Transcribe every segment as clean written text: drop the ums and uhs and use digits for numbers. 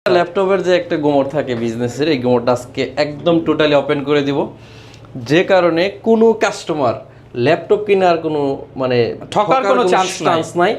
ল্যাপটপের যে একটা গোমর থাকে বিজনেসের, এই গোমরটা আজকে একদম টোটালি ওপেন করে দিব, যে কারণে কোনো কাস্টমার ল্যাপটপ কেনার কোনো মানে ঠকার কোনো চান্স নাই।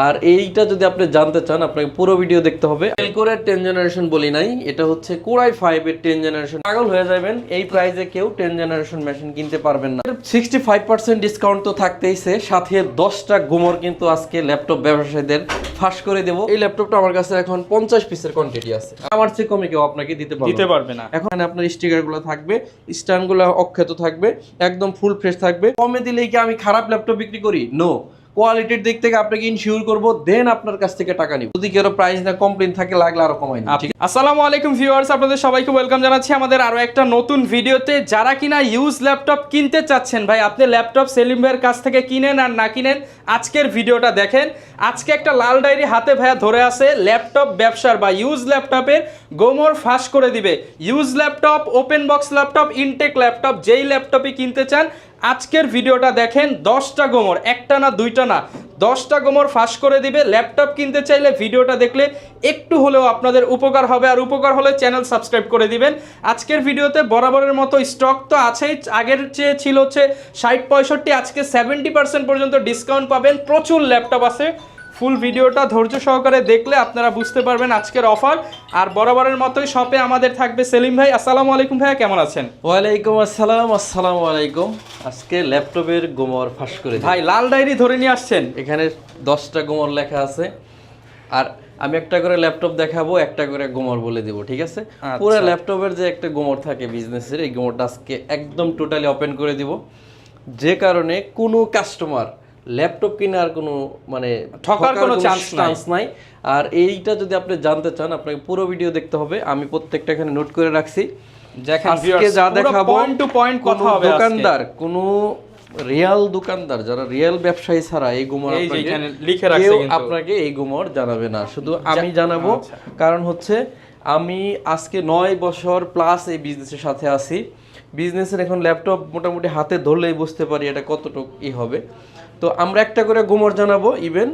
আর এইটা যদি আপনি জানতে চান আপনাকে পুরো ভিডিও দেখতে হবে। কোরের 10 জেনারেশন বলি নাই, এটা হচ্ছে কোরাই 5 এর 10 জেনারেশন। পাগল হয়ে যাবেন, এই প্রাইসে কেউ 10 জেনারেশন মেশিন কিনতে পারবেন না। 65% ডিসকাউন্ট তো থাকতেইছে, সাথে 10টা গোমর কিন্তু আজকে ল্যাপটপ ব্যবসায়ীদের ফাঁস করে দেব। এই ল্যাপটপটা আমার কাছে এখন 50 পিসের কোয়ান্টিটি আছে, আমার চেয়ে কমে কেউ আপনাকে দিতে পারবে না। এখন আপনার স্টিকারগুলো থাকবে, স্ট্যান্ডগুলো অক্ষত থাকবে, একদম ফুল ফ্রেশ থাকবে। কমে দিলেই কি আমি খারাপ ল্যাপটপ বিক্রি করি? নো, কোয়ালিটির দিক থেকে আপনাকে ইনশিওর করব, দেন আপনার কাছ থেকে টাকা নিব। যদি কেউ প্রাইস না কমপ্লেইন থাকে লাগলে আরো কমাই দিই। ঠিক আছে। আসসালামু আলাইকুম ভিউয়ার্স, আপনাদের সবাইকে ওয়েলকাম জানাচ্ছি আমাদের আরো একটা নতুন ভিডিওতে। যারা কিনা ইউজ ল্যাপটপ কিনতে চাচ্ছেন, ভাই আপনি ল্যাপটপ সেলিম ভাইয়ের কাছ থেকে কিনেন আর না কিনেন, আজকের ভিডিওটা দেখেন। আজকে একটা লাল ডায়েরি হাতে ভাইয়া ধরে আছে, ল্যাপটপ ব্যবসার বা ইউজ ল্যাপটপের গোমর ফাঁস করে দিবে। Use laptop, open box laptop, intact laptop, যেই ল্যাপটপই কিনতে চান আজকের ভিডিওটা দেখেন। 10টা গোমর, একটা না দুইটা না, 10টা গোমর ফাঁস করে দিবে। ল্যাপটপ কিনতে চাইলে ভিডিওটা দেখলে একটু হলেও আপনাদের উপকার হবে, আর উপকার হলে চ্যানেল সাবস্ক্রাইব করে দিবেন। আজকের ভিডিওতে বরাবরের মতো স্টক তো আছেই, আগের চেয়ে ছিল হচ্ছে 60-65, আজকে 70% পর্যন্ত ডিসকাউন্ট পাবেন। প্রচুর ল্যাপটপ আছে, ফুল ভিডিওটা ধৈর্য সহকারে দেখলে আপনারা বুঝতে পারবেন আজকের অফার। আর বরাবরের মতোই শপে আমাদের থাকবে সেলিম ভাই। আসসালামু আলাইকুম ভাইয়া, কেমন আছেন? ওয়ালাইকুম আসসালাম। আসসালামু আলাইকুম। আজকে ল্যাপটপের গোমর ফাঁস করে দিই। ভাই লাল ডায়েরি ধরে নিয়ে আসছেন, এখানে 10টা গোমর লেখা আছে, আর আমি একটা করে ল্যাপটপ দেখাবো, একটা করে গোমর বলে দিব, ঠিক আছে? পুরো ল্যাপটপের যে একটা গোমর থাকে বিজনেসের, এই গোমরটা আজকে একদম টোটালি ওপেন করে দিব, যে কারণে কোনো কাস্টমার ল্যাপটপ কেনার কোনো মানে ঠকার কোনো চান্স নাই। আর এইটা যদি আপনি জানতে চান আপনাকে পুরো ভিডিও দেখতে হবে। আমি প্রত্যেকটা এখানে নোট করে রাখছি। আজকে যা দেখাবো পয়েন্ট টু পয়েন্ট কথা হবে। দোকানদার, কোনো রিয়েল দোকানদার যারা রিয়েল ব্যবসায়ী ছাড়া এই গুমর লিখে রাখছে, কেউ আপনাকে এই গুমর জানাবে না, শুধু আমি জানাবো। কারণ হচ্ছে আমি আজকে 9 বছর প্লাস এই বিজনেসের সাথে আছি। বিজনেসের এখন ল্যাপটপ মোটামুটি হাতে ধরলেই বুঝতে পারি এটা কতটুকু ই হবে। তো আমরা একটা করে গুমর জানাবো, ইভেন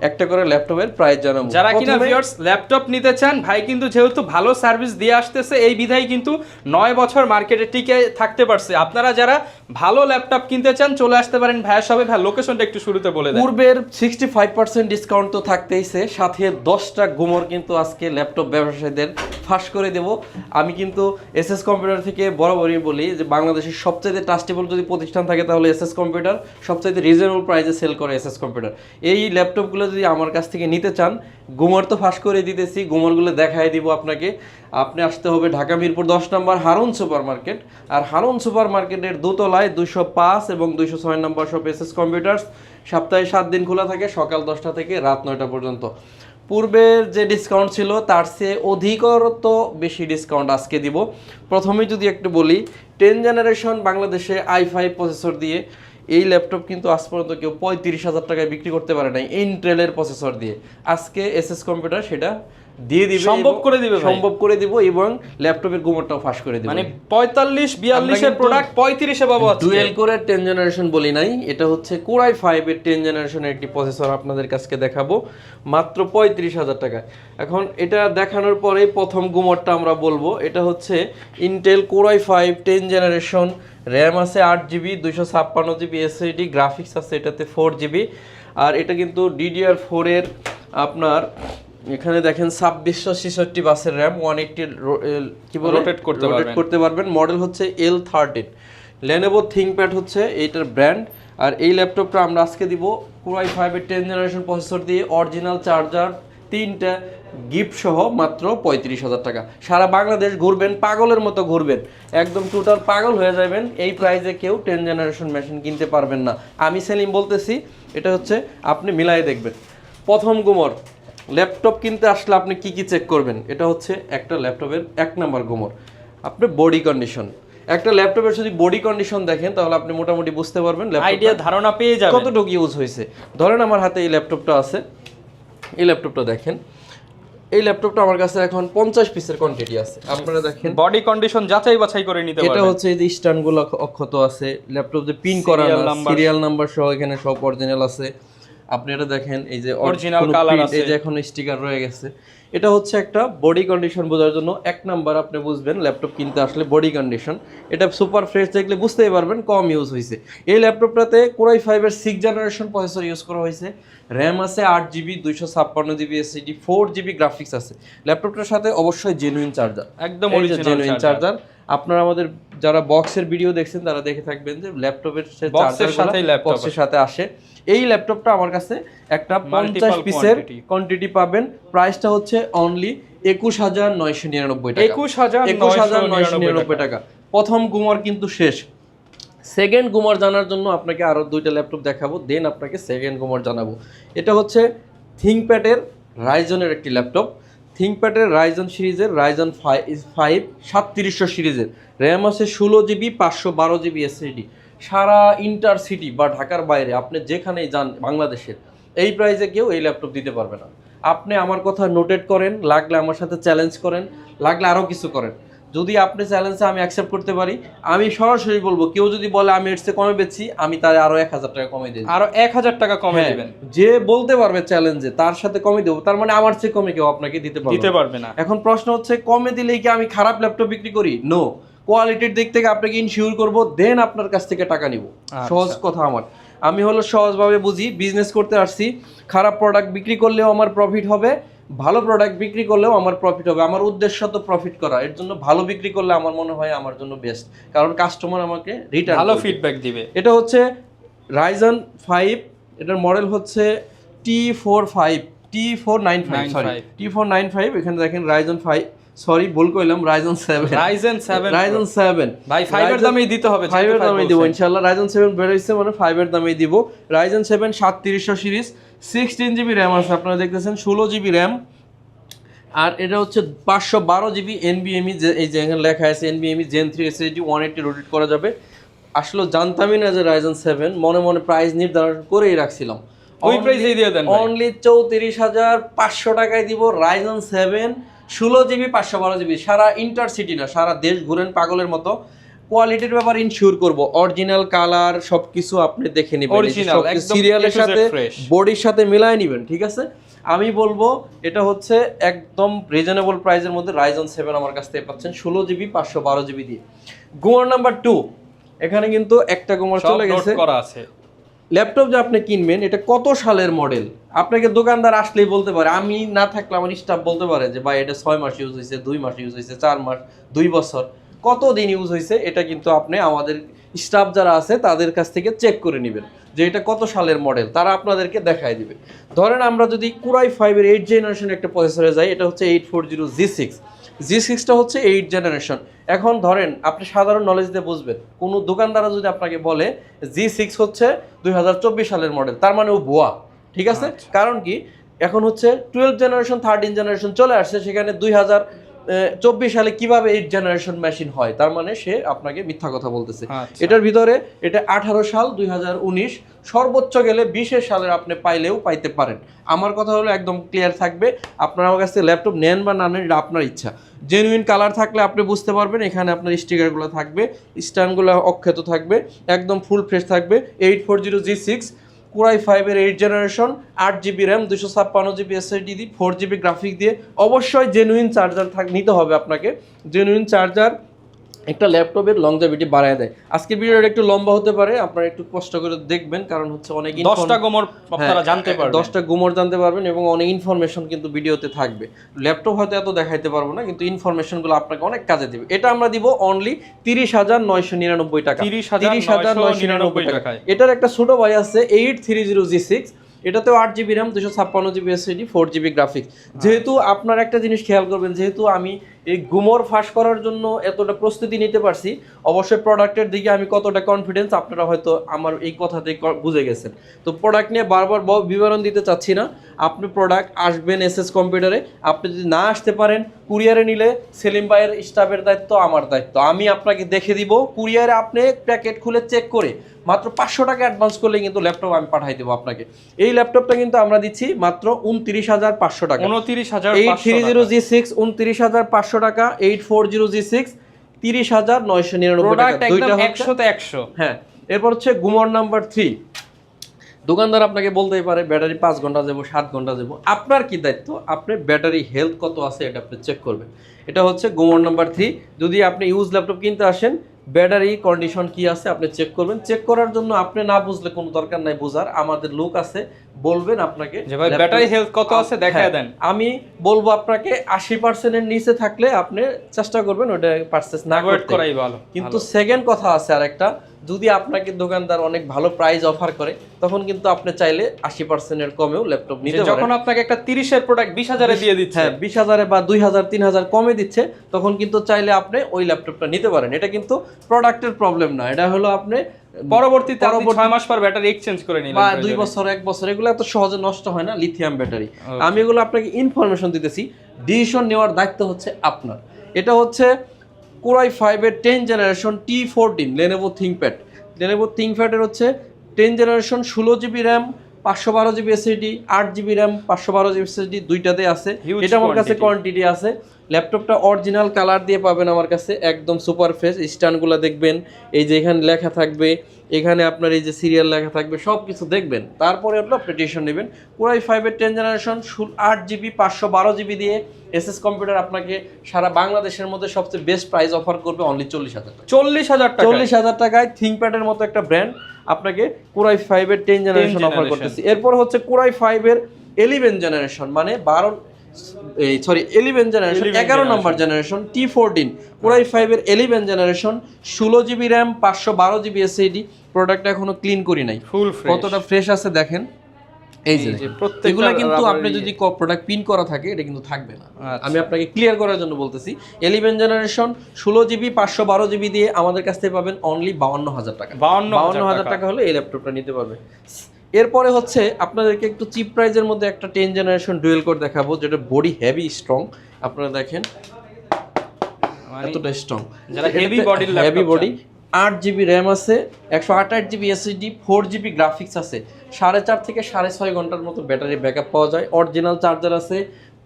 একটা করে ল্যাপটপের প্রাইস জানাবো। যারা কিনা ভিউয়ার্স ল্যাপটপ নিতে চান, ভাই কিন্তু যেহেতু ভালো সার্ভিস দিয়ে আসতেছে, এই বিধায় কিন্তু 9 বছর মার্কেটে টিকে থাকতে পারছে। আপনারা যারা ভালো ল্যাপটপ কিনতে চান চলে আসতে পারেন ভাইয়ের সবে। ভাই লোকেশনটা একটু শুরুতে বলে দেন। পূর্বের 65% ডিসকাউন্ট তো থাকতেইছে, সাথে 10টা গুমর কিন্তু আজকে ল্যাপটপ ব্যবসায়ীদের ফাঁস করে দেব। আমি কিন্তু এসএস কম্পিউটার থেকে বরাবরই বলি যে বাংলাদেশের সবচাইতে ট্রাস্টেবল যদি প্রতিষ্ঠান থাকে তাহলে এসএস কম্পিউটার। সবচাইতে রিজনেবল প্রাইসে সেল করে এসএস কম্পিউটার। এই ল্যাপটপগুলো যদি আমার কাছ থেকে নিতে চান, গুমর তো ফাঁস করে দিতেছি, গুমরগুলো দেখাই দিব আপনাকে। আপনি আসতে হবে ঢাকা মিরপুর 10 নম্বর হারুন সুপার মার্কেট, আর হারুন সুপার মার্কেটের দোতলায় 205 এবং 206 নম্বর শপ এসএস কম্পিউটার্স। সপ্তাহে 7 দিন খোলা থাকে, সকাল 10টা থেকে রাত 9টা পর্যন্ত। পূর্বের যে ডিসকাউন্ট ছিল তার চেয়ে অধিকতর বেশি ডিসকাউন্ট আজকে দিব। প্রথমেই যদি একটু বলি, 10 জেনারেশন বাংলাদেশে i5 প্রসেসর দিয়ে এই ল্যাপটপ কিন্তু আজ পর্যন্ত কেউ 35,000 টাকায় বিক্রি করতে পারে নাই ইন্টেলের প্রসেসর দিয়ে। আজকে এসএস কম্পিউটার সেটা দিয়ে দিবে, সম্ভব করে দিব এবং ল্যাপটপের গুমরটাও ফাঁস করে দিবে। মানে 45-42 এর প্রোডাক্ট 35 এ পাবো। ডুয়েল কোরের 10 জেনারেশন বলি নাই, এটা হচ্ছে কোরাই 5 এর 10 জেনারেশনের একটি প্রসেসর আপনাদের কাছে দেখাবো মাত্র 35,000 টাকায়। এখন এটা দেখানোর পরে প্রথম গুমরটা আমরা বলবো, এটা হচ্ছে ইন্টেল কোরাই 5 10 জেনারেশন। র্যাম আছে 8GB, 256GB এসএসডি, গ্রাফিক্স আছে এটাতে 4GB। আর এটা কিন্তু DDR4 এর আপনার এখানে দেখেন 2666 বাসের র্যাম, 180 কি বলে রোটেট করতে পারবেন। মডেল হচ্ছে L13। Lenovo ThinkPad হচ্ছে এইটার ব্র্যান্ড। আর এই ল্যাপটপটা আমরা আজকে দিব কোরাই 5 এর 10 জেনারেশন প্রসেসর দিয়ে, অরিজিনাল চার্জার 3টা গিফট সহ মাত্র 35,000 টাকা। সারা বাংলাদেশ ঘুরবেন, পাগলের মতো ঘুরবেন, একদম টোটাল পাগল হয়ে যাবেন। এই প্রাইসে কেউ 10 জেনারেশন মেশিন কিনতে পারবেন না। আমি সেলিম বলতেছি, এটা হচ্ছে আপনি মিলাই দেখবেন। প্রথম গুমর, ল্যাপটপ কিনতে আসলে আপনি কি কি চেক করবেন? এটা হচ্ছে একটা ল্যাপটপের 1 নাম্বার গুমর, আপনি বডি কন্ডিশন। একটা ল্যাপটপের যদি বডি কন্ডিশন দেখেন তাহলে আপনি মোটামুটি বুঝতে পারবেন আইডিয়া ধারণা পেয়ে যাবেন কতটুকু ইউজ হয়েছে। ধরেন আমার হাতে এই ল্যাপটপটা আছে, এই ল্যাপটপটা দেখেন, এই ল্যাপটপটা আমার কাছে এখন 50 পিসের কোয়ান্টিটি আছে। আপনারা দেখেন বডি কন্ডিশন যাচাই বাছাই করে নিতে পারবেন। এটা হচ্ছে এই যে স্ট্যান্ডগুলো অক্ষত আছে, ল্যাপটপ যে পিন করা, সিরিয়াল নাম্বার সহ এখানে সব অরিজিনাল আছে। আপনি এটা দেখেন, এই যে Original কোনো colour print, আছে। এই যে এখন স্টিকার রয়ে গেছে। এটা হচ্ছে একটা বডি কন্ডিশন বোঝার জন্য এক নাম্বার আপনি বুঝবেন ল্যাপটপ কিনতে আসলে বডি কন্ডিশন। এটা সুপার ফ্রেশ দেখলে বুঝতেই পারবেন কম ইউজ হয়েছে। এই ল্যাপটপটাতে কোরাই 5 এর 6 জেনারেশন প্রসেসর ইউজ করা হয়েছে। র্যাম আছে 8GB, 256GB SSD, 4GB graphics আছে। ল্যাপটপটার সাথে অবশ্যই জেনুইন চার্জার, একদম জেনুইন অরিজিনাল চার্জার। আপনারা আমাদের যারা বক্সের ভিডিও দেখছেন তারা দেখে থাকবেন যে ল্যাপটপের বক্সের সাথেই ল্যাপটপ বক্সের সাথে আসে। এই ল্যাপটপটা আমার কাছে একটা 50 Multiple পিসের quantity। কোয়ান্টিটি পাবেন। প্রাইসটা হচ্ছে অনলি 21999 টাকা। 21999 টাকা। প্রথম গুমর কিন্তু শেষ। সেকেন্ড গুমর জানার জন্য আপনাকে আরো দুইটা ল্যাপটপ দেখাবো, দেন আপনাকে সেকেন্ড গুমর জানাবো। এটা হচ্ছে থিংকপ্যাডের রাইজনের একটি ল্যাপটপ। থিংকপ্যাডের রাইজন সিরিজের রাইজন 5 3700 সিরিজের, র্যাম আছে 16GB, 512GB এসএসডি। সারা ইন্টারসিটি বা ঢাকার বাইরে আপনি যেখানেই যান বাংলাদেশের, এই প্রাইসে কেউ এই ল্যাপটপ দিতে পারবে না। আপনি আমার কথা নোটেট করেন, লাগলে আমার সাথে চ্যালেঞ্জ করেন, লাগলে আরও কিছু করেন। যদি আপনি চ্যালেঞ্জে আমি অ্যাকসেপ্ট করতে পারি, আমি সরাসরি বলবো, কেউ যদি বলে আমি এর চেয়ে কমে বেচছি, আমি তার আরো 1000 টাকা কমে দিই। আরো 1000 টাকা কমে হ্যাঁ, দিবেন। যে বলতে পারবে চ্যালেঞ্জে তার সাথে কমে দেবো, তার মানে আমার চেয়ে কমে কেউ আপনাকে দিতে পারবে না। এখন প্রশ্ন হচ্ছে, কমে দিলেই কি আমি খারাপ ল্যাপটপ বিক্রি করি? নো, কোয়ালিটির দিক থেকে আপনাকে ইনশিওর করব, দেন আপনার কাছ থেকে টাকা নিব। সহজ কথা আমার, আমি হলো সহজভাবে বুঝি, বিজনেস করতে আসছি। খারাপ প্রোডাক্ট বিক্রি করলেও আমার প্রফিট হবে, ভালো প্রোডাক্ট বিক্রি করলেও আমার প্রফিট হবে। আমার উদ্দেশ্য তো প্রফিট করা, এর জন্য ভালো বিক্রি করলে আমার মনে হয় আমার জন্য বেস্ট, কারণ কাস্টমার আমাকে রিটার্ন ভালো ফিডব্যাক দিবে। এটা হচ্ছে রাইজন 5, এটার মডেল হচ্ছে T495, এখানে দেখেন রাইজন 5, সরি ভুল কইলাম, রাইজন 7, রাইজন 7 ভাই 5 এর দামেই দিতে হবে, 5 এর দামেই দিব ইনশাআল্লাহ। রাইজন 7 বের হইছে মানে 5 এর দামেই দিব। রাইজন 7 3700 সিরিজ, 16GB র্যাম আছে, আপনারা দেখতেছেন 16GB র্যাম। আর এটা হচ্ছে 512GB NVMe, যে এই যে এখানে লেখা আছে NVMe Gen 3 SSD 180 রোটেট করা যাবে। আসলে জানতামই না যে রাইজন 7, মনে মনে প্রাইস নির্ধারণ করেই রাখছিলাম। ওই প্রাইসেই দিয়ে দেন, অনলি 34500 টাকায় দিব রাইজন 7 16GB 512GB। সারা ইন্টারসিটি না, সারা দেশ ঘুরেন পাগলের মতো। কোয়ালিটির ব্যাপার ইনশিওর করব, অরিজিনাল কালার সবকিছু আপনি দেখে নেবেন, অরিজিনাল একদম সিরিয়ালের সাথে বডির সাথে মিলায় নেবেন, ঠিক আছে? আমি বলবো এটা হচ্ছে একদম রিজনেবল প্রাইসের মধ্যে রাইজন 7 আমার কাছ থেকে পাচ্ছেন 16GB 512GB দিয়ে। গুমর নাম্বার 2, এখানে কিন্তু একটা গুমর চলে গেছে করা আছে। ল্যাপটপ যে আপনি কিনবেন, এটা কত সালের মডেল আপনাকে দোকানদার আসলেই বলতে পারে, আমি না থাকলে আমার স্টাফ বলতে পারে যে ভাই এটা 6 মাস ইউজ হয়েছে, 2 মাস ইউজ হয়েছে, 4 মাস, 2 বছর, কত দিন ইউজ হয়েছে, এটা কিন্তু আপনি আমাদের স্টাফ যারা আছে তাদের কাছ থেকে চেক করে নেবেন যে এটা কত সালের মডেল, তারা আপনাদেরকে দেখায় দিবে। ধরেন আমরা যদি কোরাই 5 এর 8 জেনারেশন একটা প্রসেসরে যাই, এটা হচ্ছে 840G6, G6টা হচ্ছে 8 জেনারেশন। এখন ধরেন আপনি সাধারণ নলেজ দিয়ে বুঝবেন, কোনো দোকানদার যদি আপনাকে বলে G6 হচ্ছে 2024 সালের মডেল, তার মানে ও ভুয়া, ঠিক আছে? কারণ কি, এখন হচ্ছে 12 জেনারেশন 13 জেনারেশন চলে আসছে, সেখানে 2024 সালে কিভাবে 8 জেনারেশন মেশিন হয়, তার মানে সে আপনাকে মিথ্যা কথা বলতেছে। এটার ভিতরে এটা 18 সাল, 2019, সর্বোচ্চ গেলে 20 সালের আপনি পাইলেও পাইতে পারেন। আমার কথা হলো একদম ক্লিয়ার থাকবে, আপনার আমার কাছে ল্যাপটপ নেন বা না নেন এটা আপনার ইচ্ছা। জেনুইন কালার থাকলে আপনি বুঝতে পারবেন, এখানে আপনার স্টিকারগুলো থাকবে, স্ট্যান্ডগুলো অক্ষত থাকবে, একদম ফুল ফ্রেশ থাকবে। 840G6 কোরাই 5 এর 8 generation, 8GB RAM, 256GB SSD দিয়ে, 4GB গ্রাফিক দিয়ে। অবশ্যই জেনুইন চার্জার নিতে হবে আপনাকে। জেনুইন চার্জার একটা ল্যাপটপের লংজিভিটি বাড়ায় দেয়। আজকে ভিডিওটা একটু লম্বা হতে পারে, আপনারা একটু কষ্ট করে দেখবেন, কারণ হচ্ছে অনেক 10টা গুমর আপনারা জানতে পারবেন, 10টা গুমর জানতে পারবেন এবং অনেক ইনফরমেশন কিন্তু ভিডিওতে থাকবে। ল্যাপটপ হয়তো এত দেখাইতে পারবো না, কিন্তু ইনফরমেশনগুলো আপনাকে অনেক কাজে দিবে। এটা আমরা দিব অনলি 30,999 টাকা, 30,999 টাকা। এটার একটা ছোট ভাই আছে 830G6, এটাতেও 8GB RAM, 256GB SSD, 4GB graphics. যেহেতু আপনার একটা জিনিস খেয়াল করবেন, যেহেতু আমি এই গুমর ফাঁস করার জন্য এতটা প্রস্তুতি নিতে পারছি, অবশ্যই প্রোডাক্টের দিকে আমি কতটা কনফিডেন্স আপনারা হয়তো আমার এই কথাতে বুঝে গেছেন। তো প্রোডাক্ট নিয়ে বারবার বিবরণ দিতে চাচ্ছি না। আপনি প্রোডাক্ট আসবেন এসএস কম্পিউটারে, আপনি যদি না আসতে পারেন কুরিয়ারে নিলে সেলিম ভাইয়ের স্টাফের দায়িত্ব, আমার দায়িত্ব। আমি আপনাকে দেখে দিব, কুরিয়ারে আপনি প্যাকেট খুলে চেক করে মাত্র 500 টাকা অ্যাডভান্স করলে কিন্তু ল্যাপটপ আমি পাঠাই দেবো আপনাকে। এই ল্যাপটপটা কিন্তু আমরা দিচ্ছি মাত্র 29,500 টাকা। 830G6 29,500 টাকা, 840G6 30,999 টাকা। দুইটা 100 তে 100। হ্যাঁ, এরপর হচ্ছে গুমর নাম্বার 3, দোকানদার আপনাকে বলতেই পারে ব্যাটারি 5 ঘন্টা যাবো 7 ঘন্টা যাবো, আপনার কি দায়িত্ব আপনি ব্যাটারি হেলথ কত আছে এটা আপনি চেক করবেন। এটা হচ্ছে গুমর নাম্বার 3। যদি আপনি ইউজ ল্যাপটপ কিনতে আসেন ব্যাটারি কন্ডিশন কি আছে আপনি চেক করবেন। চেক করার জন্য আপনি না বুঝলে কোনো দরকার নাই বোঝার, আমাদের লোক আছে বলবেন আপনাকে যে ভাই ব্যাটারি হেলথ কত আছে দেখায় দেন। আমি বলবো আপনাকে 80% এর নিচে থাকলে আপনি চেষ্টা করবেন ওটা পারচেজ না করাই ভালো। কিন্তু সেকেন্ড কথা আছে আরেকটা, যদি আপনাকে দোকানদার অনেক ভালো প্রাইস অফার করে তখন কিন্তু আপনি চাইলে 80% এর কমেও ল্যাপটপ নিতে পারেন। যখন আপনাকে একটা 30 এর প্রোডাক্ট 20,000 এ দিয়ে দিচ্ছে, হ্যাঁ 20,000 বা 2,000 3,000 কমে দিচ্ছে, তখন কিন্তু চাইলে আপনি ওই ল্যাপটপটা নিতে পারেন। এটা কিন্তু প্রোডাক্টের প্রবলেম না, এটা হলো আপনি পরবর্তীতে 6 মাস পর ব্যাটারি এক্সচেঞ্জ করে নিলেন বা 2 বছর 1 বছর, এগুলো এত সহজে নষ্ট হয় না লিথিয়াম ব্যাটারি। আমি এগুলো আপনাকে ইনফরমেশন দিতেছি, ডিসিশন নেওয়ার দায়িত্ব হচ্ছে আপনার। এটা হচ্ছে Core i5 এর 10 generation T14 Lenovo ThinkPad। Lenovo ThinkPad এর হচ্ছে 10 generation 16 GB RAM 512 GB SSD 8 GB RAM 512 GB SSD দুইটাতে আছে। এটা আমার কাছে কোয়ান্টিটি আছে। ল্যাপটপটা অরিজিনাল কালার দিয়ে পাবেন আমার কাছে, একদম সুপার ফ্রেশ। স্ট্যান্ডগুলো দেখবেন, এই যে এখানে লেখা থাকবে, এখানে আপনার এই যে সিরিয়াল লেখা থাকবে, সব কিছু দেখবেন, তারপরে হলো আপনি ডিসিশন নেবেন। Core i5 এর 10 জেনারেশন 8 জিবি 512 জিবি দিয়ে এসএস কম্পিউটার আপনাকে সারা বাংলাদেশের মধ্যে সবচেয়ে বেস্ট প্রাইস অফার করবে অনলি 40,000 টাকা। 40,000 টাকায় ThinkPad এর মতো একটা ব্র্যান্ড আপনাকে Core i5 এর 10 জেনারেশন অফার করতেছি। এরপর হচ্ছে Core i5 এর 11 জেনারেশন, মানে 11 জেনারেশন 11 নম্বর জেনারেশন T14 Core i5 এর 11 generation 16 GB RAM 512 GB SSD. প্রোডাক্টটা এখনো ক্লিন করি নাই, ফুল ফ্রেশ, কতটা ফ্রেশ আছে দেখেন। এই যে এগুলো কিন্তু আপনি যদি প্রোডাক্ট পিন করা থাকে এটা কিন্তু থাকবে না। আমি আপনাকে ক্লিয়ার করার জন্য বলতেছি, 11 জেনারেশন 16 জিবি 512 জিবি দিয়ে আমাদের কাছ থেকে পাবেন অনলি 52,000 টাকা। 52,000 টাকা হলে এই ল্যাপটপটা নিতে পারবে। এরপরে হচ্ছে আপনাদেরকে একটু চিপ প্রাইজের মধ্যে একটা 10 জেনারেশন ডুয়েল কোর দেখাবো, যেটা বডি হেভি স্ট্রং। আপনারা দেখেন এতটা স্ট্রং, যারা হেভি বডি। 8 জিবি র্যাম আছে, 128 জিবি এসএসডি, 4 জিবি গ্রাফিক্স আছে, 4.5 থেকে 6.5 ঘন্টার মতো ব্যাটারি ব্যাকআপ পাওয়া যায়। অরিজিনাল চার্জার আছে,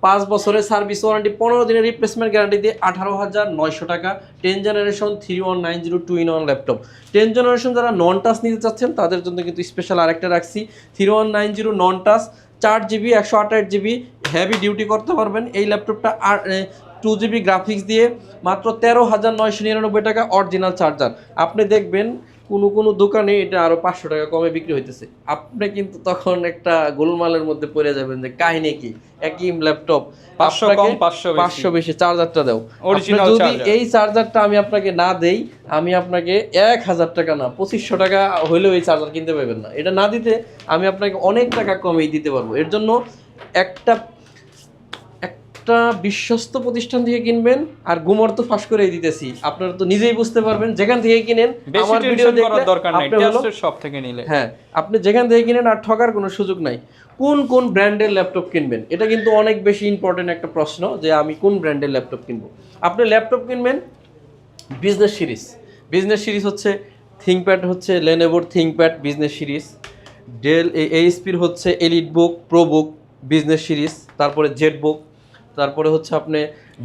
5 বছরের সার্ভিস ওয়ারেন্টি, 15 দিনের রিপ্লেসমেন্ট গ্যারান্টি দিয়ে 18,900 টাকা। 10 জেনারেশন 3190 2-in-1 ল্যাপটপ। 10 জেনারেশন যারা নন টাচ নিতে চাচ্ছেন তাদের জন্য কিন্তু স্পেশাল আরেকটা রাখছি, 3190 নন touch, 4 GB 128 GB, heavy duty করতে পারবেন এই ল্যাপটপটা। আর 2 জিবি গ্রাফিক্স দিয়ে মাত্র 13,999 টাকা। অরিজিনাল চার্জার আপনি দেখবেন কোনো দোকানে এটা আরো 500 টাকা কমে বিক্রি হইতেছে, আপনি কিন্তু তখন একটা গোলমালের মধ্যে পড়ে যাবেন যে কাহিনী কি, একই ল্যাপটপ 500 কম 500 বেশি, চার্জারটা দাও অরিজিনাল। যদি এই চার্জারটা আমি আপনাকে না দেই, আমি আপনাকে 1,000 টাকা না 2,500 টাকা হইলেও এই চার্জার কিনতে পারবেন না। এটা না দিতে আমি আপনাকে অনেক টাকা কমেই দিতে পারবো। এর জন্য একটা বিশ্বস্ত প্রতিষ্ঠান থেকে কিনবেন। আর গুমর তো ফাঁস করেই দিতেছি, আপনারা তো নিজেই বুঝতে পারবেন যেখান থেকে কিনেন। আমার ভিডিও দেখলে দরকার নাই, টেস্টের সব থেকে নিলে, হ্যাঁ আপনি যেখান থেকে কিনেন আর ঠকার কোনো সুযোগ নাই। কোন ব্র্যান্ডের ল্যাপটপ কিনবেন, এটা কিন্তু অনেক বেশি ইম্পর্টেন্ট একটা প্রশ্ন, যে আমি কোন ব্র্যান্ডের ল্যাপটপ কিনবো। আপনি ল্যাপটপ কিনবেন বিজনেস সিরিজ হচ্ছে ThinkPad, হচ্ছে Lenovo ThinkPad business series, Dell এইচপির হচ্ছে এলিটবুক প্রোবুক বিজনেস সিরিজ, তারপরে জেটবুক, তারপরে হচ্ছে আপনি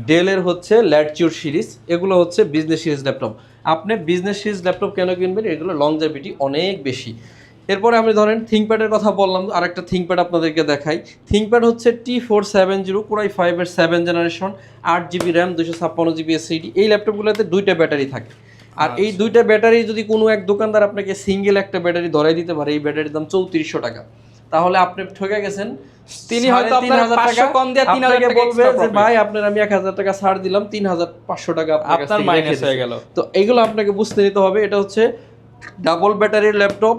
ডেলের হচ্ছে ল্যাটিটিউড সিরিজ, এগুলো হচ্ছে বিজনেস সিরিজ ল্যাপটপ। আপনি বিজনেস সিরিজ ল্যাপটপ কেন কিনবেন, এগুলো লংজেভিটি অনেক বেশি। এরপরে আমি ধরেন ThinkPad-এর কথা বললাম, আরেকটা ThinkPad আপনাদেরকে দেখাই। ThinkPad হচ্ছে T470 Core i5 এর 7 generation 8 GB RAM 256 GB SSD. এই ল্যাপটপগুলোতে 2টা ব্যাটারি থাকে, আর এই 2টা ব্যাটারি যদি কোনো এক দোকানদার আপনাকে সিঙ্গেল একটা ব্যাটারি ধরাই দিতে পারে, এই ব্যাটারির দাম 3400 টাকা, তাহলে আপনি ঠকে গেছেন। তিনি হয়তো আপনার 500 কম দিয়ে 3000 টাকা বলবে যে ভাই আপনার আমি 1000 টাকা ছাড় দিলাম, 3500 টাকা আপনার মাইনাস হয়ে গেল। তো এগুলো আপনাকে বুঝতে নিতে হবে। এটা হচ্ছে ডাবল ব্যাটারির ল্যাপটপ,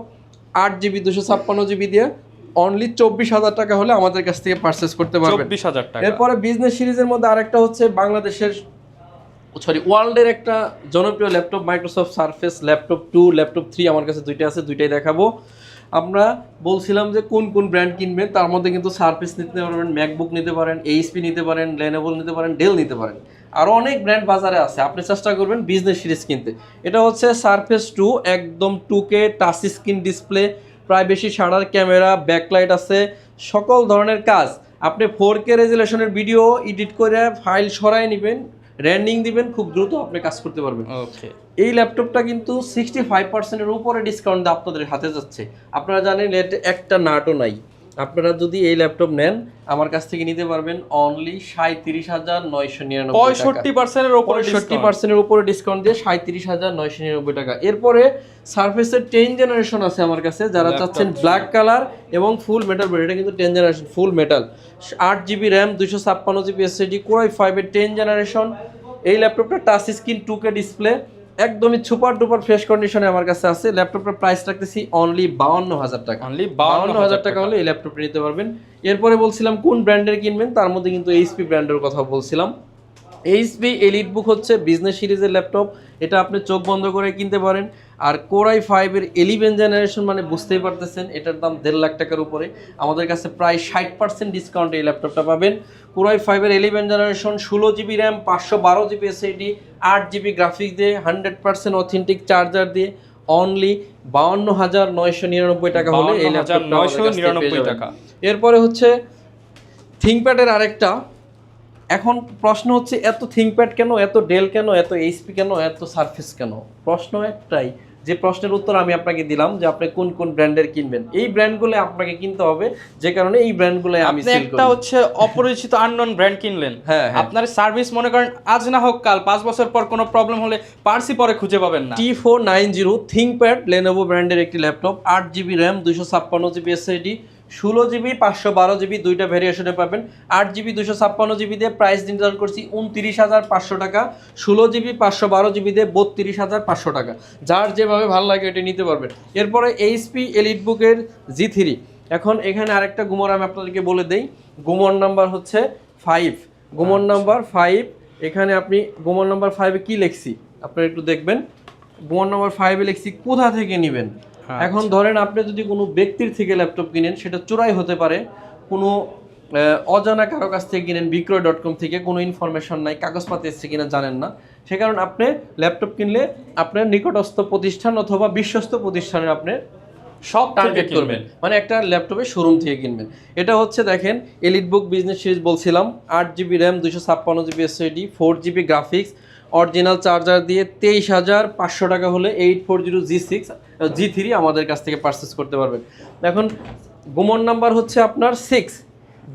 8 জিবি 256 জিবি দিয়ে অনলি 24,000 টাকা হলে আমাদের কাছ থেকে পারচেজ করতে পারবেন। 24,000 টাকা। এরপরে বিজনেস সিরিজের মধ্যে আরেকটা হচ্ছে বাংলাদেশের ওয়ার্ল্ডের একটা জনপ্রিয় laptop, Microsoft surface laptop 2 laptop 3 আমার কাছে দুইটা আছে, দুইটাই দেখাবো। আমরা বলছিলাম যে কোন ব্র্যান্ড কিনবেন, তার মধ্যে কিন্তু সারফেস নিতে পারবেন, ম্যাকবুক নিতে পারেন, এইচপি নিতে পারেন, Lenovo নিতে পারেন, ডেল নিতে পারেন, আরও অনেক ব্র্যান্ড বাজারে আছে। আপনি চেষ্টা করবেন বিজনেস সিরিজ কিনতে। এটা হচ্ছে সারফেস 2, একদম 2K touch screen display, privacy shutter camera, backlight আছে, সকল ধরনের কাজ। আপনি 4K রেজুলেশনের ভিডিও এডিট করে ফাইল সরাই নেবেন, র্যান্ডিং দিবেন, খুব দ্রুত আপনি কাজ করতে পারবেন। ওকে, এই ল্যাপটপটা কিন্তু 65%-এর উপরে ডিসকাউন্ট আপনাদের হাতে যাচ্ছে। আপনারা জানেন এটা একটা নাটও নাই। আপনারা যদি এই ল্যাপটপ নেন আমার কাছ থেকে নিতে পারবেন অনলি 37,999 টাকা। 65%-এর উপরে 65%-এর উপরে ডিসকাউন্ট দিয়ে 37,999 টাকা। এরপরে সারফেসের 10 জেনারেশন আছে আমার কাছে, যারা চাচ্ছেন ব্ল্যাক কালার এবং ফুল মেটাল বডি। এটা কিন্তু 10 জেনারেশন ফুল metal, 8GB RAM, 256GB SSD, Core i5-এর 10 generation. এই ল্যাপটপটা টাচ স্ক্রিন 2K ডিসপ্লে, একদমই সুপার ডুপার ফ্রেশ কন্ডিশনে আমার কাছে আছে। ল্যাপটপটার প্রাইস রাখতেছি অনলি 52,000 টাকা। অনলি 52,000 টাকা হলে এই ল্যাপটপটা নিতে পারবেন। এরপরে বলছিলাম কোন ব্র্যান্ডের কিনবেন, তার মধ্যে কিন্তু এইচপি ব্র্যান্ডের কথা বলছিলাম। এইচপি এলিটবুক হচ্ছে বিজনেস সিরিজের ল্যাপটপ, এটা আপনি চোখ বন্ধ করে কিনতে পারেন। আর Core i5-এর 11 জেনারেশন মানে বুঝতেই পারতেছেন এটার দাম 1.5 লাখ টাকার উপরে। আমাদের কাছে প্রায় 60% ডিসকাউন্টে এই ল্যাপটপটা পাবেন। Core i5-এর 11 generation, 16GB RAM, 512GB SSD, 8GB graphics দিয়ে, 100% অথেন্টিক চার্জার দিয়ে অনলি 52,999 টাকা হলে এই ল্যাপটপটা 52,999 টাকা। এরপরে হচ্ছে থিংকপ্যাডের আরেকটা। এখন প্রশ্ন হচ্ছে এত থিংকপ্যাড কেন, এত ডেল কেন, এত এইচপি কেন, এত সারফেস কেন? প্রশ্ন একটাই, যে প্রশ্নের উত্তর আমি আপনাকে দিলাম যে আপনি কোন কোন ব্র্যান্ডের কিনবেন। এই ব্র্যান্ডগুলো আপনাকে কিনতে হবে, যে কারণে এই ব্র্যান্ডগুলো আমি সেল করি। একটা হচ্ছে অপরিচিত আননোন ব্র্যান্ড কিনলেন, হ্যাঁ, আপনার সার্ভিস মনে করেন আজ না হোক কাল, 5 বছর পর কোনো প্রবলেম হলে পার্সি পরে খুঁজে পাবেন না। T490 থিংকপ্যাড Lenovo ব্র্যান্ডের একটি laptop, 8GB RAM, 256GB SSD, 16GB 512GB দুইটা ভেরিয়েশনে পাবেন। 8GB 256GB দিয়ে প্রাইস নির্ধারণ করছি 29,500 টাকা, 16GB 512GB দিয়ে 32,500 টাকা। যার যেভাবে ভালো লাগে এটা নিতে পারবেন। এরপরে এইচপি এলিটবুকের G3। এখন এখানে আরেকটা গুমর আমি আপনাদেরকে বলে দেই, গুমর নাম্বার হচ্ছে 5, গুমর নাম্বার 5। এখানে আপনি গুমর নাম্বার 5-এ কি লিখছি আপনারা একটু দেখবেন। গুমর নাম্বার 5-এ লিখছি কোথা থেকে নেবেন। এখন ধরেন আপনি যদি কোনো ব্যক্তির থেকে ল্যাপটপ কিনেন, সেটা চোরাই হতে পারে, কোনো অজানা কারো কাছ থেকে কিনেন, বিক্রয়.com থেকে, কোনো ইনফরমেশন নাই, কাগজপাতি এসছে কিনা জানেন না, সে কারণে আপনি ল্যাপটপ কিনলে আপনার নিকটস্থ প্রতিষ্ঠান অথবা বিশ্বস্ত প্রতিষ্ঠানের আপনি সব টার্গেট করবেন, মানে একটা ল্যাপটপের শোরুম থেকে কিনবেন। এটা হচ্ছে দেখেন এলিটবুক বিজনেস সিরিজ বলছিলাম, 8GB RAM, 256GB SSD, 4GB graphics, original charger দিয়ে 23,500 টাকা হলে 840G3 আমাদের কাছ থেকে পারচেস করতে পারবেন। এখন গুমন নাম্বার হচ্ছে আপনার 6,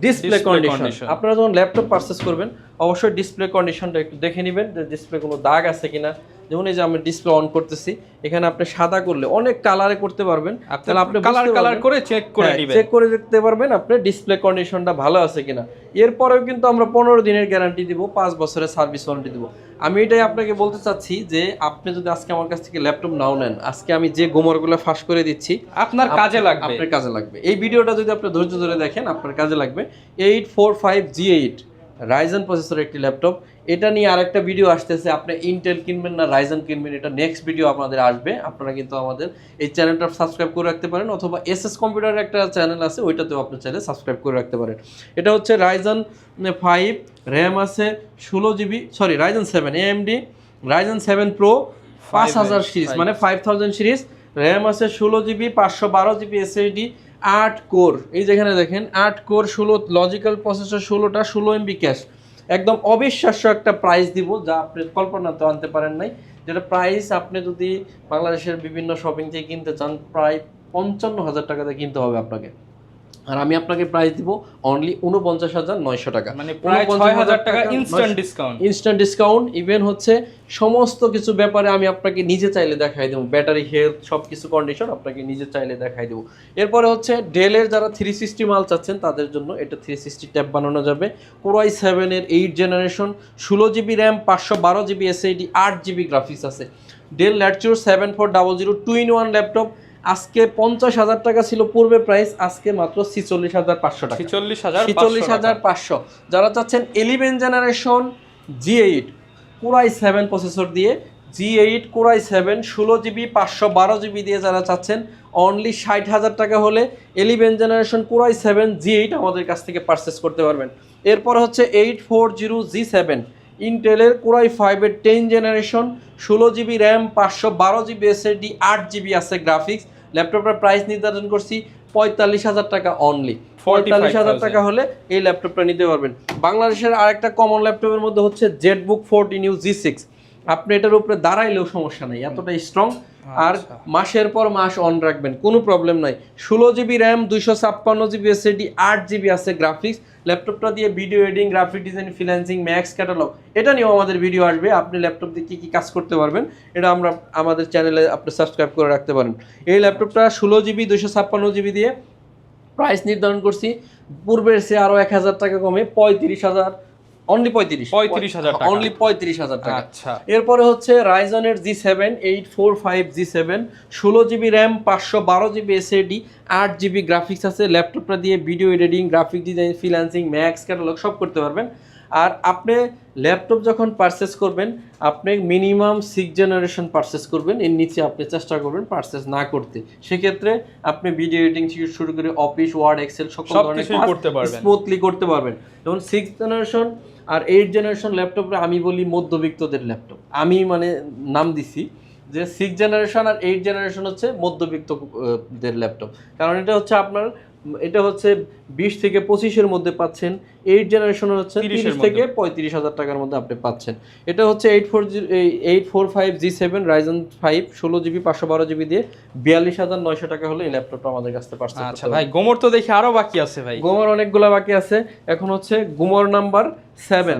ডিসপ্লে কন্ডিশন। আপনারা যখন ল্যাপটপ পারচেস করবেন অবশ্যই ডিসপ্লে কন্ডিশনটা একটু দেখে নেবেন যে ডিসপ্লে কোনো দাগ আছে কিনা। যেমন এই যে আমি ডিসপ্লে অন করতেছি, এখানে আপনি সাদা করলে অনেক কালারে করতে পারবেন, তাহলে আপনি কালার করে চেক করে নেবেন, চেক করে দেখতে পারবেন আপনার ডিসপ্লে কন্ডিশনটা ভালো আছে কিনা। এরপরেও কিন্তু আমরা 15 দিনের গ্যারান্টি দিব, 5 বছরের সার্ভিস ওয়ারেন্টি দিব। আমি এটাই আপনাকে বলতে চাচ্ছি যে আপনি যদি আজকে আমার কাছ থেকে ল্যাপটপ নাও নেন, আজকে আমি যে গোমরগুলো ফাঁস করে দিচ্ছি আপনার কাজে লাগবে, আপনার কাজে লাগবে। এই ভিডিওটা যদি আপনি ধৈর্য ধরে দেখেন আপনার কাজে লাগবে। 845G8 রাইজেন প্রসেসর একটি ল্যাপটপ, এটা নিয়ে আরেকটা ভিডিও আসতেছে। আপনি ইন্টেল কিনবেন না রাইজেন কিনবেন, এটা নেক্সট ভিডিও আপনাদের আসবে। আপনারা কিন্তু আমাদের এই চ্যানেলটা সাবস্ক্রাইব করে রাখতে পারেন, অথবা এসএস কম্পিউটারের একটা চ্যানেল আছে ওইটাতেও আপনি চাইলে সাবস্ক্রাইব করে রাখতে পারেন। এটা হচ্ছে রাইজেন 5, র্যাম আছে 16GB, sorry Ryzen 7 AMD Ryzen 7 Pro 5000 series, মানে 5000 সিরিজ, র্যাম আছে 16GB, 512GB SSD, 8 কোর। এই যেখানে দেখেন 8 কোর, 16 লজিক্যাল প্রসেসর, 16টা 16MB ক্যাশ। একদম অবিশ্বাস্য একটা প্রাইস দিব, যা আপনি কল্পনাতে আনতে পারেন নাই। যেটা প্রাইস আপনি যদি বাংলাদেশের বিভিন্ন শপিং থেকে কিনতে চান প্রায় 55,000 টাকাতে কিনতে হবে আপনাকে, আর আমি আপনাকে প্রাইস দিব অনলি 49,900 টাকা, মানে প্রায় 6,000 টাকা ইনস্ট্যান্ট ডিসকাউন্ট। ইভেন হচ্ছে সমস্ত কিছু ব্যাপারে আমি আপনাকে নিজে চাইলে দেখাই দেবো, ব্যাটারি হেলথ সব কিছু কন্ডিশন আপনাকে নিজে চাইলে দেখাই দেবো। এরপরে হচ্ছে ডেলের যারা 360 মাল চাচ্ছেন তাদের জন্য এটা 360 ট্যাব বানানো যাবে। Core i7-এর 8 generation, 16GB RAM, 512GB SSD, 8GB graphics আছে। Dell Latitude 7400 2-in-1 laptop. আজকে 50,000 টাকা ছিল পূর্বে প্রাইস, আজকে মাত্র 46,500 টাকা, 46,500। যারা চাচ্ছেন 11 generation G8 Core i7 processor দিয়ে, G8 Core i7 16GB 512GB দিয়ে যারা চাচ্ছেন অনলি 60,000 টাকা হলে 11 জেনারেশন Core i7 G8 আমাদের কাছ থেকে পারচেস করতে পারবেন। এরপর হচ্ছে 840G7 ইন্টেলের Core i5-এর 10 generation, 16GB RAM, 512GB SSD, 8GB আছে গ্রাফিক্স। ল্যাপটপের প্রাইস নির্ধারণ করছি 45,000 টাকা অনলি। 45,000 টাকা হলে এই ল্যাপটপটা নিতে পারবেন। বাংলাদেশের আরেকটা কমন ল্যাপটপের মধ্যে হচ্ছে জেটবুক 14U G6। আপনি এটার উপরে দাঁড়াইলেও সমস্যা নেই, এতটা স্ট্রং। আর মাসের পর মাস অন রাখবেন, কোনো প্রবলেম নাই। 16GB RAM, 256GB SSD, 8GB আছে গ্রাফিক্স। ল্যাপটপটা দিয়ে video editing, graphic design, freelancing, max catalogue এটা নিয়েও আমাদের ভিডিও আসবে। আপনি ল্যাপটপ দিয়ে কী কী কাজ করতে পারবেন এটা আমরা আমাদের চ্যানেলে আপনি সাবস্ক্রাইব করে রাখতে পারেন। এই ল্যাপটপটা 16GB 256GB দিয়ে প্রাইস নির্ধারণ করছি পূর্বের সে আরও 1,000 টাকা কমে 35,000, অনলি 35,000 টাকা, অনলি 35,000 টাকা। আচ্ছা, এরপরে হচ্ছে রাইজনের G7 845 G7, 16GB RAM, 512GB SSD, 8GB graphics আছে। ল্যাপটপটা দিয়ে video editing, graphic design, freelancing, max catalogue সব করতে পারবেন। আর আপনি ল্যাপটপ যখন পারচেস করবেন আপনি মিনিমাম 6 জেনারেশন পারচেস করবেন, এর নিচে আপনি চেষ্টা করবেন পারচেস না করতে। সেক্ষেত্রে আপনি ভিডিও এডিটিং থেকে শুরু করে অফিস, ওয়ার্ড, এক্সেল সকল ধরনের কাজ করতে পারবেন, স্মুথলি করতে পারবেন। যেমন 6 জেনারেশন আর 8 জেনারেশন ল্যাপটপে আমি বলি মধ্যবিত্তদের ল্যাপটপ। আমি মানে নাম দিছি যে 6 জেনারেশন আর 8 জেনারেশন হচ্ছে মধ্যবিত্তদের ল্যাপটপ, কারণ এটা হচ্ছে আপনার এটা হচ্ছে 20 থেকে 25-এর মধ্যে পাচ্ছেন। 8 জেনারেশন হচ্ছে 30 থেকে 35,000 টাকার মধ্যে আপনি পাচ্ছেন। এটা হচ্ছে 845 G7 Ryzen 5 16GB 512GB দিয়ে 42,900 টাকা হলে এই ল্যাপটপটা আমাদের কাছ থেকে পাচ্ছেন। আচ্ছা ভাই, গোমর তো দেখি আরো বাকি আছে ভাই। গোমর অনেকগুলো বাকি আছে। এখন হচ্ছে গোমর নাম্বার 7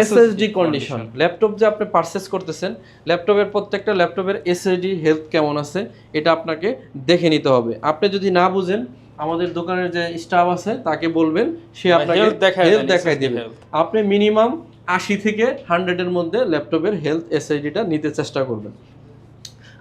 SSD কন্ডিশন। ল্যাপটপ যে আপনি পারচেস করতেছেন, ল্যাপটপের প্রত্যেকটা ল্যাপটপের SSD হেলথ কেমন আছে এটা আপনাকে দেখে নিতে হবে। আপনি যদি না বুঝেন আমাদের দোকানের যে স্টাফ আছে তাকে বলবেন, সে আপনাকে হেলথ দেখায় দেবে। আপনি মিনিমাম 80 থেকে 100 এর মধ্যে ল্যাপটপের হেলথ SSDটা নিতে চেষ্টা করবেন।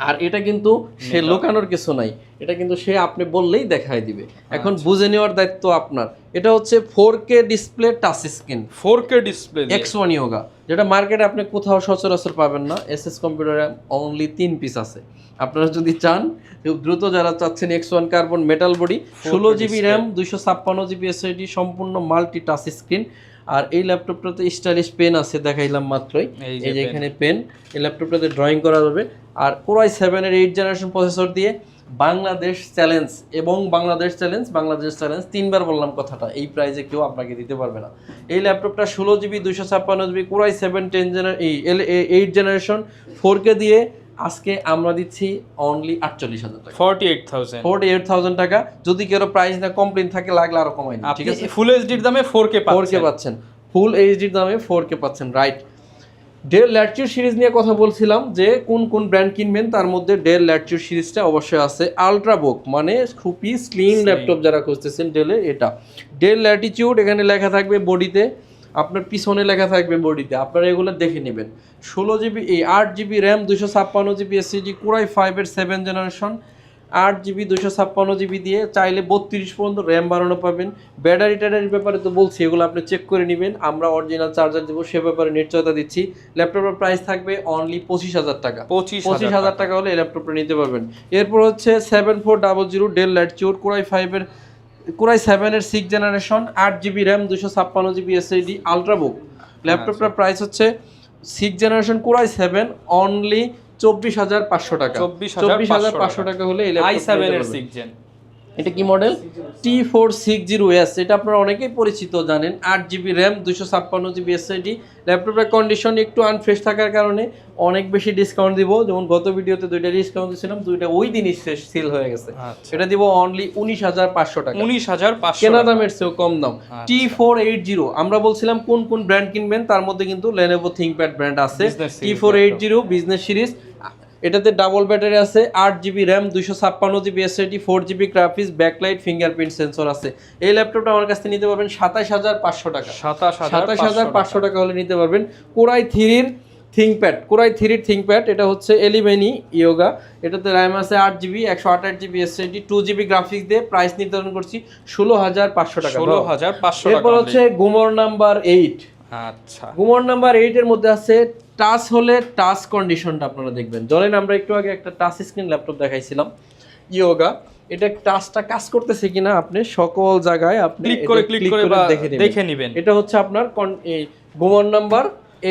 আর এটা কিন্তু সে লোকানোর কিছু নাই, এটা কিন্তু সে আপনি বললেই দেখায় দিবে। এখন বুঝে নেওয়ার দায়িত্ব আপনার। এটা হচ্ছে 4K display touch screen, 4K display X1 Yoga, যেটা মার্কেটে আপনি কোথাও সচরাচর পাবেন না। এসএস কম্পিউটারে অনলি 3 পিস আছে। আপনারা যদি চান দ্রুত, যারা চাচ্ছেন X1 carbon metal body, 16GB RAM, 256GB SSD, সম্পূর্ণ মাল্টি টাচ স্ক্রিন। আর এই ল্যাপটপটাতে স্টাইলিশ পেন আছে, দেখাইলাম মাত্রই, এই যে এখানে পেন। এই ল্যাপটপটাতে ড্রয়িং করা যাবে। আর Core i7 এর 8 জেনারেশন প্রসেসর দিয়ে বাংলাদেশ চ্যালেঞ্জ এবং বাংলাদেশ চ্যালেঞ্জ 3বার বললাম কথাটা, এই প্রাইসে কেউ আপনাকে দিতে পারবে না। এই ল্যাপটপটা 16GB 256GB Core i7 8 generation 4K দিয়ে আজকে আমরা দিচ্ছি অনলি 48,000 টাকা, 48,000 টাকা। যদি কেউ প্রাইস না কমপ্লেইন থাকে লাগলে আরো কমাই দিই, ঠিক আছে? ফুল এইচডির দামে 4K পাচ্ছেন, ফুল এইচডির দামে 4K পাচ্ছেন, রাইট। ডেল ল্যাটিটিউড সিরিজ নিয়ে কথা বলছিলাম যে কোন কোন ব্র্যান্ড কিনবেন, তার মধ্যে ডেল ল্যাটিটিউড সিরিজটা অবশ্যই আছে। আলট্রাবুক মানে খুবই স্লিম ল্যাপটপ যারা খুঁজতেছেন ডেলের, এটা ডেল ল্যাটিটিউড। এখানে লেখা থাকবে বডিতে, আপনার পিছনে লেখা থাকবে বডিতে, আপনারা এগুলো দেখে নেবেন। 16GB 8GB RAM, 256GB SSD, Core i5 এর 7 জেনারেশন, 8GB 256GB দিয়ে চাইলে 32 পর্যন্ত র্যাম বাড়ানো পাবেন। ব্যাটারির ব্যাপারে তো বলছি, এগুলো আপনি চেক করে নেবেন, আমরা অরিজিনাল চার্জার দেবো, সে ব্যাপারে নিশ্চয়তা দিচ্ছি। ল্যাপটপের প্রাইস থাকবে অনলি 25,000 টাকা, 25,000 টাকা হলে এই ল্যাপটপটা নিতে পারবেন। এরপর হচ্ছে 7400 ডেল ল্যাটিটিউড Core i7 এর 6 generation, 8GB RAM, 256GB SSD, ultrabook. ল্যাপটপটার প্রাইস হচ্ছে 6 জেনারেশন Core i7 অনলি 24,500 টাকা, 24,500 টাকা হলে এই i7 এর 6 জেন। এটা কি মডেল? T460S। এটা আপনারা অনেকেই পরিচিত জানেন। 8GB RAM, 256GB SSD। ল্যাপটপের কন্ডিশন একটু আনফ্রেশ থাকার কারণে অনেক বেশি ডিসকাউন্ট দিব। যেমন গত ভিডিওতে 2টা ডিসকাউন্ট দিয়েছিলাম, 2টা ওই দিনই শেষ সেল হয়ে গেছে। এটা দিব অনলি 19,500 টাকা, 19,500, কেনা দামের চেয়েও কম দাম। T480 আমরা বলছিলাম কোন কোন ব্র্যান্ড কিনবেন, তার মধ্যে কিন্তু Lenovo ThinkPad ব্র্যান্ড আছে। T480 বিজনেস সিরিজ, এটাতে ডাবল ব্যাটারি আছে, 8GB RAM, 256GB SSD, 4GB graphics, backlight, fingerprint sensor আছে। এই ল্যাপটপটা আমার কাছ থেকে নিতে পারবেন 27,500 টাকা, 27,500 টাকা হলে নিতে পারবেন। Core i3 এর ThinkPad, এটা হচ্ছে এলিভেনি ইয়োগা। এটাতে র্যাম আছে 8GB, 128GB SSD, 2GB graphics দিয়ে প্রাইস নির্ধারণ করছি 16,500 টাকা, 16,500 টাকা। এরপর হচ্ছে গুমর নাম্বার 8। আচ্ছা, গুমর নাম্বার 8 এর মধ্যে আছে টাচ হলে টাচ কন্ডিশনটা আপনারা দেখবেন। ধরেন আমরা একটু আগে একটা টাচ স্ক্রিন ল্যাপটপ দেখাইছিলাম ইয়োগা, এটা টাচটা কাজ করতেছে কিনা আপনি সকল জায়গায় আপনি ক্লিক করে দেখে নেবেন। এটা হচ্ছে আপনার গুমর নাম্বার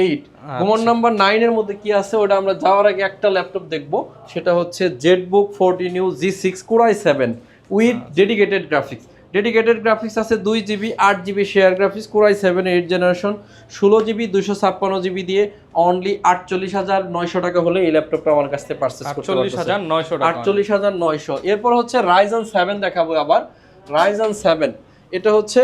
8। গুমর নাম্বার 9 এর মধ্যে কি আছে ওটা আমরা যাওয়ার আগে একটা ল্যাপটপ দেখবো, সেটা হচ্ছে Jetbook 14U G6 Core i7 with dedicated graphics. Dedicated graphics আছে 2 GB 8 GB share graphics, core i 7 8 generation, 16 GB 256 GB দিয়ে অনলি 48,900 টাকা হলে এই ল্যাপটপটা আমার কাছ থেকে পারচেজ করতে পারবেন। 48,900 টাকা। 48,900। এরপর হচ্ছে রাইজেন 7 দেখাবো আবার। রাইজেন 7 এটা হচ্ছে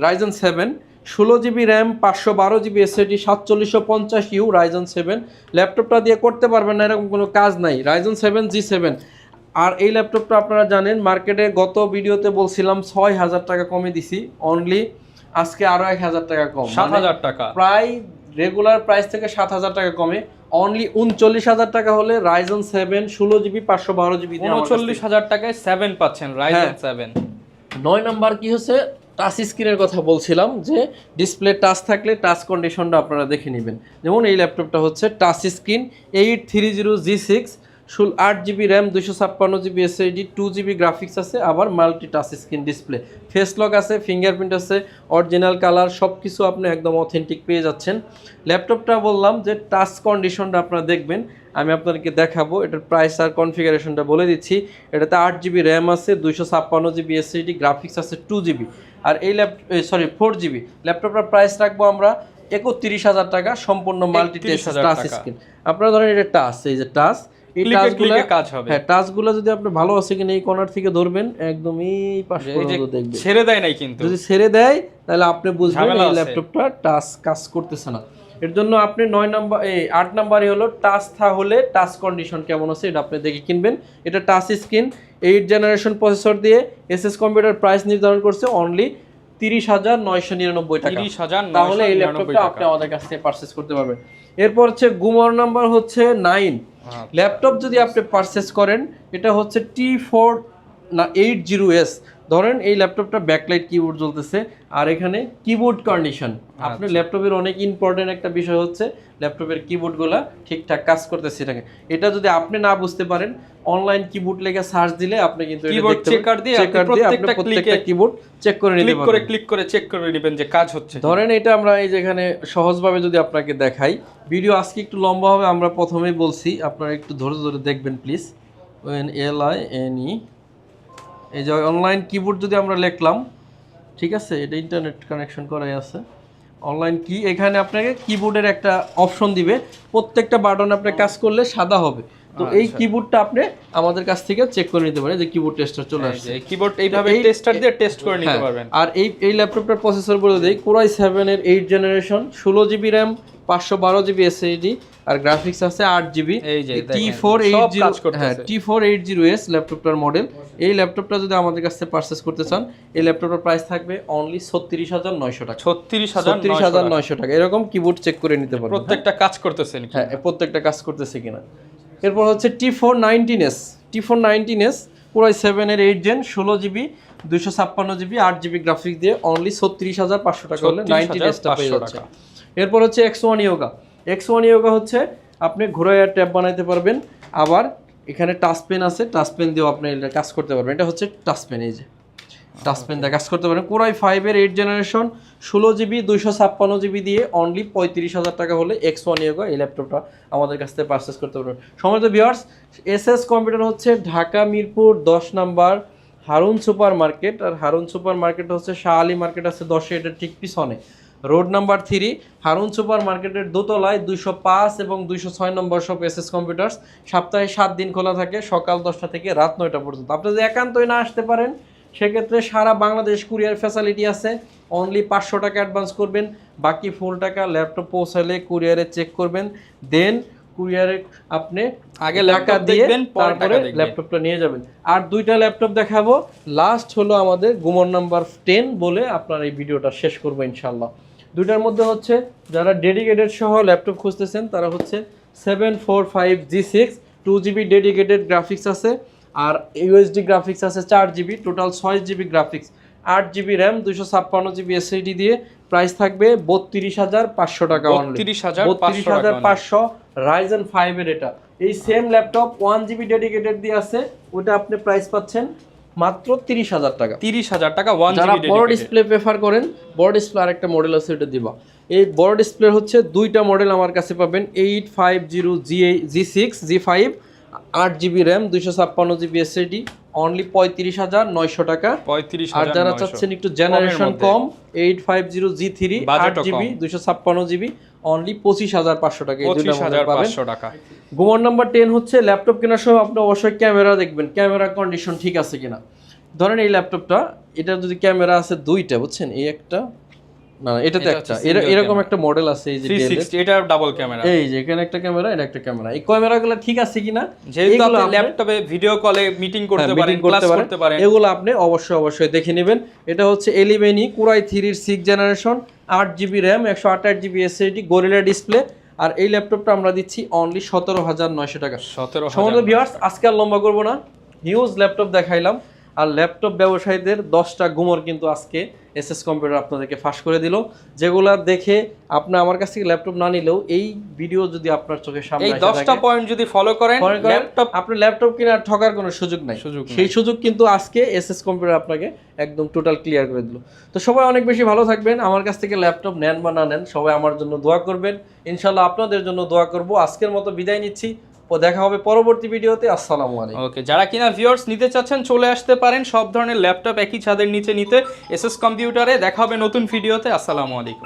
Ryzen 7 16 GB RAM 512 GB SSD 4750U Ryzen 7। ল্যাপটপটা দিয়ে করতে পারবেন না এরকম কোনো কাজ নাই। Ryzen 7 G7। আর এই ল্যাপটপটা আপনারা জানেন মার্কেটে গত ভিডিওতে বলছিলাম 6,000 টাকা কমে দিছি, অনলি আজকে আরো 1,000 টাকা কম, 7,000 টাকা, প্রায় রেগুলার প্রাইস থেকে 7,000 টাকা কমে অনলি 39,000 টাকা হলে রাইজেন 7 16 GB 512 GB 39,000 টাকায় 7 পাচ্ছেন রাইজেন 7। 9 নাম্বার কি হচ্ছে টাচ স্ক্রিনের কথা বলছিলাম, যে ডিসপ্লে টাচ থাকলে টাচ কন্ডিশনটা আপনারা দেখে নেবেন। যেমন এই ল্যাপটপটা হচ্ছে touch screen 830G6, 8 GB RAM 256 GB SSD, 2 GB graphics আছে, আবার multi touch screen display, face lock আছে, ফিঙ্গারপ্রিন্ট আছে, অরিজিনাল কালার, সব কিছু আপনি একদম অথেন্টিক পেয়ে যাচ্ছেন। ল্যাপটপটা বললাম যে টাচ কন্ডিশনটা আপনারা দেখবেন, আমি আপনাদেরকে দেখাবো। এটার প্রাইস আর কনফিগারেশনটা বলে দিচ্ছি। এটাতে 8 GB র্যাম আছে, 256 GB SSD, গ্রাফিক্স আছে 2 GB, আর এই 4 GB। ল্যাপটপটার প্রাইস রাখবো আমরা 31,000 টাকা, সম্পূর্ণ মাল্টি টাচ স্ক্রিন। আপনারা ধরেন এটা টাচ, এই যে টাচ, এই টাচগুলো কাজ হবে। হ্যাঁ, টাচগুলো যদি আপনি ভালো আছে কিনা এই কর্নার থেকে ধরবেন, একদম এই পাশ পর্যন্ত দেখবেন, ছেড়ে দেয় নাই কিন্তু। যদি ছেড়ে দেয় তাহলে আপনি বুঝবেন এই ল্যাপটপটা টাচ কাজ করতেছে না। এর জন্য আপনি 8 নাম্বারই হলো টাচ হলে টাচ কন্ডিশন কেমন আছে এটা আপনি দেখে কিনবেন। এটা টাচ স্ক্রিন 8 জেনারেশন প্রসেসর দিয়ে এসএস কম্পিউটার প্রাইস নির্ধারণ করছে অনলি 30,999 টাকা। 30,999 তাহলে এই ল্যাপটপটা আপনি আমাদের কাছ থেকে পারচেজ করতে পারবেন। এরপর হচ্ছে গুমর নাম্বার হচ্ছে 9 ল্যাপটপ যদি আপনি পারচেজ করেন, এটা হচ্ছে T480S। ধরেন এই ল্যাপটপটা ব্যাকলাইট কিবোর্ড জ্বলতেছে, আর এখানে কিবোর্ড কন্ডিশন। আপনার ল্যাপটপের অনেক ইম্পর্টেন্ট একটা বিষয় হচ্ছে ল্যাপটপের কিবোর্ডগুলো ঠিকঠাক কাজ করতেছে নাকি। এটা যদি আপনি না বুঝতে পারেন, অনলাইন কিবোর্ড লেগে সার্চ দিলে আপনি কিন্তু কিবোর্ড চেকার দিয়ে প্রত্যেকটা কিবোর্ড চেক করে নিতে পারবেন। ক্লিক করে চেক করে নেবেন যে কাজ হচ্ছে। ধরেন এটা আমরা এই যেখানে সহজভাবে যদি আপনাকে দেখাই, ভিডিও আজকে একটু লম্বা হবে, আমরা প্রথমেই বলছি আপনারা একটু ধৈর্য ধরে দেখবেন প্লিজ। ONLINE, এই যে অনলাইন কিবোর্ড যদি আমরা লিখলাম, ঠিক আছে, এটা ইন্টারনেট কানেকশন করাই আছে। অনলাইন কি, এখানে আপনাকে কিবোর্ডের একটা অপশন দিবে, প্রত্যেকটা বাটন আপনি কাজ করলে সাদা হবে। তো এই কিবোর্ডটা আপনি আমাদের কাছ থেকে চেক করে নিতে পারেন, যে কিবোর্ড টেস্টার চলে আসছে। এই কিবোর্ড এইভাবে টেস্টার দিয়ে টেস্ট করে নিতে পারবেন। আর এই ল্যাপটপটার প্রসেসর বলে দেই, কোরাই 7 এর 8 generation, 16 GB RAM 512 GB SSD, আর গ্রাফিক্স আছে 8 GB। এই যে T480S ল্যাপটপটার মডেল। এই ল্যাপটপটা যদি আমাদের কাছ থেকে পারচেজ করতে চান, এই ল্যাপটপটার প্রাইস থাকবে অনলি 36,900 টাকা। 36,900 টাকা। এরকম কিবোর্ড চেক করে নিতে পারবেন, প্রত্যেকটা কাজ করতেছে নাকি। হ্যাঁ, প্রত্যেকটা কাজ করতেছে কিনা। এরপর হচ্ছে T419S কোরাই 7 এর 8 gen, 16 GB 256 GB 8 GB graphics দিয়ে অনলি 36,500 টাকা হলে 19S টা পেয়ে যাচ্ছে। এরপর হচ্ছে X1 Yoga হচ্ছে আপনি ঘোরায় ট্যাব বানাইতে পারবেন, আবার এখানে টাচ পেন আছে, টাচ পেন দিয়েও আপনি এটা কাজ করতে পারবেন। এটা হচ্ছে টাচ পেন, এই যে টাচ পেন দিয়ে কাজ করতে পারেন। কোরাই 5 এর 8 জেনারেশন, 16 GB 256 GB দিয়ে অনলি 35,000 টাকা হলে X1 Yoga এই ল্যাপটপটা আমাদের কাছ থেকে পারচেজ করতে পারবেন। সম্মানিত ভিউয়ার্স, এসএস কম্পিউটার হচ্ছে Dhaka Mirpur 10 number Harun super market, আর হারুন সুপার মার্কেট হচ্ছে শাহ আলী মার্কেট আছে 10-এ, এটা ঠিক পিছনে। রোড নাম্বার 3 হারুন সুপার মার্কেটের দোতলায় 205 এবং 206 নম্বর শপ এসএস কম্পিউটার্স। সপ্তাহে 7 দিন খোলা থাকে, সকাল 10টা থেকে রাত 9টা পর্যন্ত। আপনি যদি একান্তই না আসতে পারেন, সেক্ষেত্রে সারা বাংলাদেশ কুরিয়ার ফ্যাসিলিটি আছে। অনলি 500 টাকা অ্যাডভান্স করবেন, বাকি ফুল টাকা ল্যাপটপ পৌঁছালে কুরিয়ারে চেক করবেন, দেন কুরিয়ারে আপনি আগে টাকা দিয়ে তারপরে ল্যাপটপটা নিয়ে যাবেন। আর 2টা ল্যাপটপ দেখাবো, লাস্ট হলো আমাদের গুমর নাম্বার 10 বলে আপনার এই ভিডিওটা শেষ করবো ইনশাল্লাহ। 2টার মধ্যে হচ্ছে যারা ডেডিকেটেড সহ ল্যাপটপ খুঁজতেছেন, তারা হচ্ছে 745G6, 2 GB ডেডিকেটেড গ্রাফিক্স আছে, আর USD গ্রাফিক্স আছে 4 GB, total 6 GB graphics, 8 GB RAM 256 GB SSD দিয়ে প্রাইস থাকবে 32,500 টাকা অনলি। 32,500 রাইজেন 5 এর এটা। এই সেম ল্যাপটপ 1 GB ডেডিকেটেড দিয়ে আছে, ওটা আপনি প্রাইস পাচ্ছেন মাত্র 30,000 টাকা। 30,000 টাকা 1 GB যারা বড় ডিসপ্লে প্রেফার করেন, বড় ডিসপ্লে আরেকটা মডেল আছে, ওটা দিবা। এই বড় ডিসপ্লে হচ্ছে 2টা মডেল আমার কাছে পাবেন, 850G6 G5, 8 GB RAM 256 GB SSD, only 35,900 টাকা। 35,900 আর যারা চাচ্ছেন একটু জেনারেশন কম 850G3 বাজেটও 8GB কম। 256GB অনলি 25,500 টাকা। এই দুটো মডেল পাবেন। 25,500 টাকা। গুমর নাম্বার 10 হচ্ছে ল্যাপটপ কেনার সময় আপনি অবশ্যই ক্যামেরা দেখবেন, ক্যামেরা কন্ডিশন ঠিক আছে কিনা। ধরেন এই ল্যাপটপটা, এটা যদি ক্যামেরা আছে দুইটা, বুঝছেন, এই একটা না এটাতে এটা একটা, হচ্ছে single এরকম camera। একটা মডেল আছে এই যে Dell এর। 360 এটা ডাবল ক্যামেরা। এই যে এখানে একটা ক্যামেরা, এটা একটা ক্যামেরা, এই ক্যামেরাগুলো ঠিক আছে কিনা, যেহেতু এগুলো আপনি আপনি- ল্যাপটপে ভিডিও কলে মিটিং করতে হ্যাঁ, পারেন, meeting করতে ক্লাস পারেন। করতে পারেন। এগুলো আপনি অবশ্যই দেখে নেবেন। এটা হচ্ছে এলিভেনি core i 3 6 generation 8GB RAM 128GB SSD Gorilla display. আর এই ল্যাপটপটা আমরা দিচ্ছি অনলি 17,900 টাকা। 17,000 সম্মানিত ভিউয়ার্স, আজকে আর লম্বা করবো না, হিউজ ল্যাপটপ দেখাইলাম। আর ল্যাপটপ ব্যবসায়ীদের 10টা গুমর কিন্তু আজকে এসএস কম্পিউটার আপনাদেরকে ফাঁস করে দিল, যেগুলা দেখে আপনি আমার কাছ থেকে ল্যাপটপ না নিলেও এই ভিডিও যদি আপনার চোখের সামনে এই এসে 10টা থাকে, পয়েন্ট যদি ফলো করেন ল্যাপটপ আপনি ল্যাপটপ কেনার ঠকার কোনো সুযোগ নাই। সেই সুযোগ কিন্তু আজকে এসএস কম্পিউটার আপনাকে একদম টোটাল ক্লিয়ার করে দিল। তো সবাই অনেক বেশি ভালো থাকবেন। আমার কাছ থেকে ল্যাপটপ নেন বা না নেন, সবাই আমার জন্য দোয়া করবেন। ইনশাল্লাহ আপনাদের জন্য দোয়া করব। আজকের মতো বিদায় নিচ্ছি, ও দেখা হবে পরবর্তী ভিডিওতে। আসসালামু আলাইকুম। ওকে, যারা কিনা ভিউয়ার্স নিতে চাচ্ছেন চলে আসতে পারেন সব ধরনের ল্যাপটপ একই ছাদের নিচে নিতে এসএস কম্পিউটারে। দেখা হবে নতুন ভিডিওতে। আসসালামু আলাইকুম।